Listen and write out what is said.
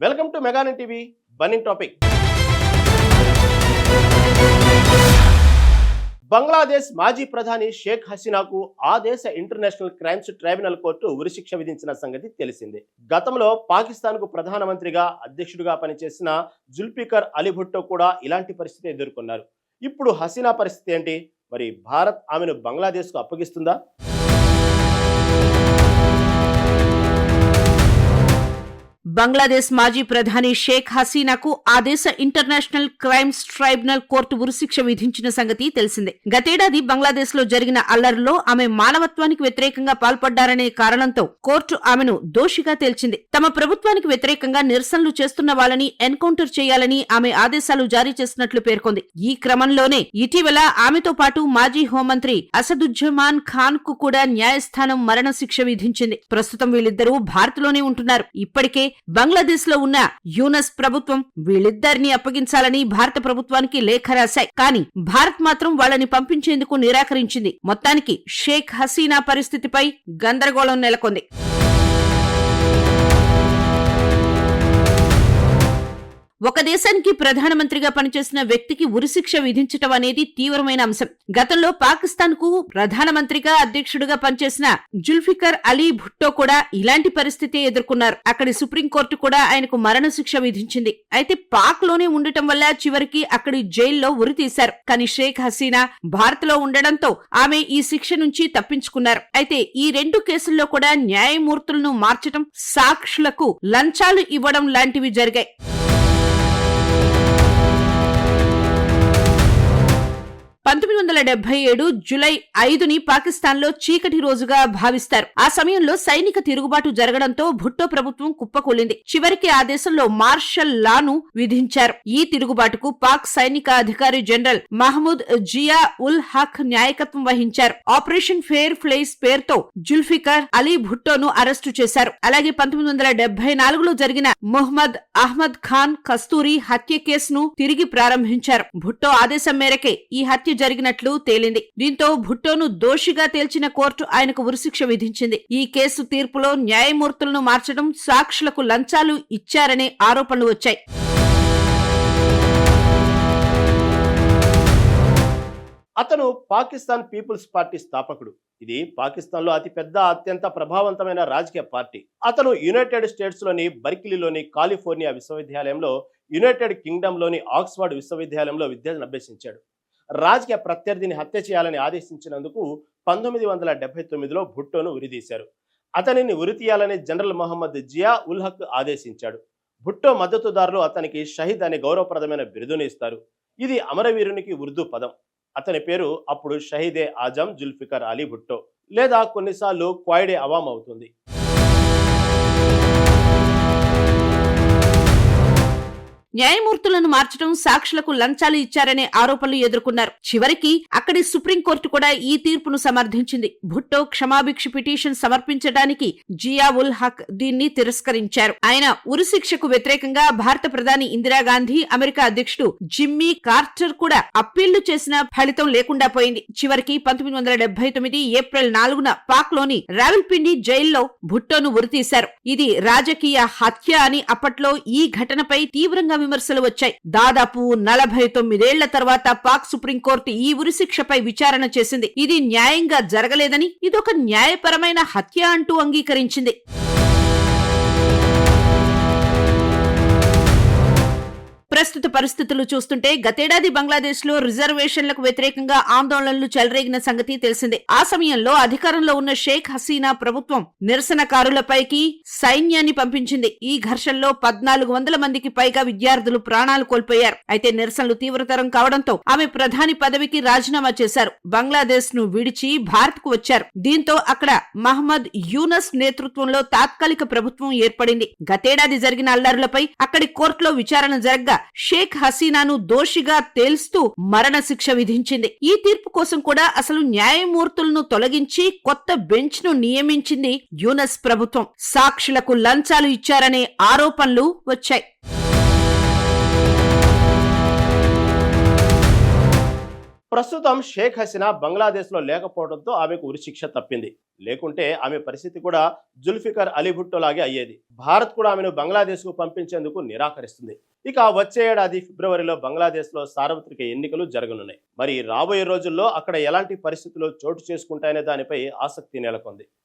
Welcome to మెగానన్ TV burning topic. Bangladesh మాజీ ప్రధాని షేక్ హసీనాకు ఆ దేశ ఇంటర్నేషనల్ క్రైమ్స్ ట్రైబ్యునల్ కోర్టు ఉరిశిక్ష విధించిన సంగతి తెలిసిందే. గతంలో పాకిస్తాన్కు ప్రధానమంత్రిగా అధ్యక్షుడిగా పనిచేసిన జుల్ఫికర్ అలీ భుట్టో కూడా ఇలాంటి పరిస్థితి ఎదుర్కొన్నారు. ఇప్పుడు హసీనా పరిస్థితి ఏంటి? మరి భారత్ ఆమెను బంగ్లాదేశ్కు అప్పగిస్తుందా? బంగ్లాదేశ్ మాజీ ప్రధాని షేక్ హసీనాకు ఆ దేశ ఇంటర్నేషనల్ క్రైమ్స్ ట్రైబ్యునల్ కోర్టు ఉరిశిక్ష విధించిన సంగతి తెలిసిందే. గతేడాది బంగ్లాదేశ్ లో జరిగిన అల్లర్లో ఆమె మానవత్వానికి వ్యతిరేకంగా పాల్పడ్డారనే కారణంతో కోర్టు ఆమెను దోషిగా తేల్చింది. తమ ప్రభుత్వానికి వ్యతిరేకంగా నిరసనలు చేస్తున్న వాళ్ళని ఎన్కౌంటర్ చేయాలని ఆమె ఆదేశాలు జారీ చేసినట్లు పేర్కొంది. ఈ క్రమంలోనే ఇటీవల ఆమెతో పాటు మాజీ హోంమంత్రి అసదుజ్జమాన్ ఖాన్ కు కూడా న్యాయస్థానం మరణశిక్ష విధించింది. ప్రస్తుతం వీళ్ళిద్దరూ భారత్ లోనే ఉంటున్నారు. ఇప్పటికే బంగ్లాదేశ్ లో ఉన్న యూనస్ ప్రభుత్వం వీళ్ళిద్దరిని అప్పగించాలని భారత ప్రభుత్వానికి లేఖ రాశాయి. కానీ భారత్ మాత్రం వాళ్ళని పంపించేందుకు నిరాకరించింది. మొత్తానికి షేక్ హసీనా పరిస్థితిపై గందరగోళం నెలకొంది. ఒక దేశానికి ప్రధానమంత్రిగా పనిచేసిన వ్యక్తికి ఉరిశిక్ష విధించటం అనేది తీవ్రమైన అంశం. గతంలో పాకిస్తాన్ కు ప్రధానమంత్రిగా అధ్యక్షుడిగా పనిచేసిన జుల్ఫికర్ అలీ భుట్టో కూడా ఇలాంటి పరిస్థితి ఎదుర్కొన్నారు. అక్కడి సుప్రీంకోర్టు కూడా ఆయనకు మరణశిక్ష విధించింది. అయితే పాక్ లోనే ఉండటం వల్ల చివరికి అక్కడి జైల్లో ఉరి తీశారు. కానీ షేక్ హసీనా భారత్ లో ఉండడంతో ఆమె ఈ శిక్ష నుంచి తప్పించుకున్నారు. అయితే ఈ రెండు కేసుల్లో కూడా న్యాయమూర్తులను మార్చడం, సాక్షులకు లంచాలు ఇవ్వడం లాంటివి జరిగాయి. 1977 జూలై 5ని పాకిస్తాన్లో చీకటి రోజుగా భావిస్తారు. ఆ సమయంలో సైనిక తిరుగుబాటు జరగడంతో భుట్టో ప్రభుత్వం కుప్పకూలింది. చివరికి ఆ దేశంలో మార్షల్ లాను విధించారు. ఈ తిరుగుబాటుకు పాక్ సైనిక అధికారి జనరల్ మహమూద్ జియా ఉల్ హక్ నాయకత్వం వహించారు. ఆపరేషన్ ఫెయిర్ ఫ్లైస్ పేరుతో జుల్ఫికర్ అలీ భుట్టోను అరెస్టు చేశారు. అలాగే 1974లో జరిగిన మొహమ్మద్ అహ్మద్ ఖాన్ కస్తూరి హత్య కేసును తిరిగి ప్రారంభించారు. భుట్టో ఆదేశం మేరకే ఈ హత్య జరిగినట్లు తేలింది. దీంతో భుట్టోను దోషిగా తేల్చిన కోర్టు ఆయనకు ఉరిశిక్ష విధించింది. ఈ కేసు తీర్పులో న్యాయమూర్తులను మార్చడం, సాక్షులకు లంచాలు ఇచ్చారనే ఆరోపణలు వచ్చాయి. అతను పాకిస్తాన్ పీపుల్స్ పార్టీ స్థాపకుడు. ఇది పాకిస్తాన్ లో అతిపెద్ద, అత్యంత ప్రభావవంతమైన రాజకీయ పార్టీ. అతను యునైటెడ్ స్టేట్స్ లోని బర్కిలీలోని కాలిఫోర్నియా విశ్వవిద్యాలయంలో, యునైటెడ్ కింగ్డమ్ లోని ఆక్స్ఫర్డ్ విశ్వవిద్యాలయంలో విద్యను అభ్యసించాడు. రాజకీయ ప్రత్యర్థిని హత్య చేయాలని ఆదేశించినందుకు 1979లో భుట్టోను ఉరితీశారు. అతనిని ఉరితీయాలని జనరల్ మహమ్మద్ జియా ఉల్ హక్ ఆదేశించాడు. భుట్టో మద్దతుదారులు అతనికి షహీద్ అనే గౌరవప్రదమైన బిరుదును ఇస్తారు. ఇది అమరవీరునికి ఉర్దూ పదం. అతని పేరు అప్పుడు షహీదే ఆజం జుల్ఫికర్ అలీ భుట్టో, లేదా కొన్నిసార్లు క్వాయిడే అవామ్ అవుతుంది. న్యాయమూర్తులను మార్చడం, సాక్షులకు లంచాలు ఇచ్చారనే ఆరోపణలు ఎదుర్కొన్నారు. చివరికి అక్కడి సుప్రీంకోర్టు కూడా ఈ తీర్పును సమర్థించింది. భుట్టో క్షమాభిక్ష పిటిషన్ సమర్పించడానికి జియా ఉల్ హక్ దీన్ని తిరస్కరించారు. ఆయన ఉరిశిక్షకు వ్యతిరేకంగా భారత ప్రధాని ఇందిరాగాంధీ, అమెరికా అధ్యక్షుడు జిమ్మీ కార్టర్ కూడా అప్పీళ్లు చేసిన ఫలితం లేకుండా పోయింది. చివరికి 1979 ఏప్రిల్ 4న పాక్ లోని రావల్పిండి జైల్లో భుట్టోను ఉరితీశారు. ఇది రాజకీయ హత్య అని అప్పట్లో ఈ ఘటనపై తీవ్రంగా విమర్శలు వచ్చాయి. దాదాపు 49 ఏళ్ల తర్వాత పాక్ సుప్రీంకోర్టు ఈ ఉరిశిక్షపై విచారణ చేసింది. ఇది న్యాయంగా జరగలేదని, ఇదొక న్యాయపరమైన హత్య అంటూ అంగీకరించింది. ప్రస్తుత పరిస్థితులు చూస్తుంటే గతేడాది బంగ్లాదేశ్ లో రిజర్వేషన్లకు వ్యతిరేకంగా ఆందోళనలు చెలరేగిన సంగతి తెలిసిందే. ఆ సమయంలో అధికారంలో ఉన్న షేక్ హసీనా ప్రభుత్వం నిరసనకారులపైకి సైన్యాన్ని పంపించింది. ఈ ఘర్షణలో 1400 మందికి పైగా విద్యార్థులు ప్రాణాలు కోల్పోయారు. అయితే నిరసనలు తీవ్రతరం కావడంతో ఆమె ప్రధాని పదవికి రాజీనామా చేశారు. బంగ్లాదేశ్ ను విడిచి భారత్ కు వచ్చారు. దీంతో అక్కడ మహమ్మద్ యూనస్ నేతృత్వంలో తాత్కాలిక ప్రభుత్వం ఏర్పడింది. గతేడాది జరిగిన అల్లర్లపై అక్కడి కోర్టులో విచారణ జరగ్గా షేక్ హసీనాను దోషిగా తేల్స్తూ మరణశిక్ష విధించింది. ఈ తీర్పు కోసం కూడా అసలు న్యాయమూర్తులను తొలగించి కొత్త బెంచ్ ను నియమించింది యూనస్ ప్రభుత్వం. సాక్షులకు లంచాలు ఇచ్చారనే ఆరోపణలు వచ్చాయి. ప్రస్తుతం షేక్ హసీనా బంగ్లాదేశ్లో లేకపోవడంతో ఆమెకు ఉరిశిక్ష తప్పింది. లేకుంటే ఆమె పరిస్థితి కూడా జుల్ఫికర్ అలీ భుట్టో లాగే అయ్యేది. భారత్ కూడా ఆమెను బంగ్లాదేశ్కు పంపించేందుకు నిరాకరిస్తుంది. ఇక వచ్చే ఏడాది ఫిబ్రవరిలో బంగ్లాదేశ్లో సార్వత్రిక ఎన్నికలు జరగనున్నాయి. మరి రాబోయే రోజుల్లో అక్కడ ఎలాంటి పరిస్థితులు చోటు చేసుకుంటాయనే దానిపై ఆసక్తి నెలకొంది.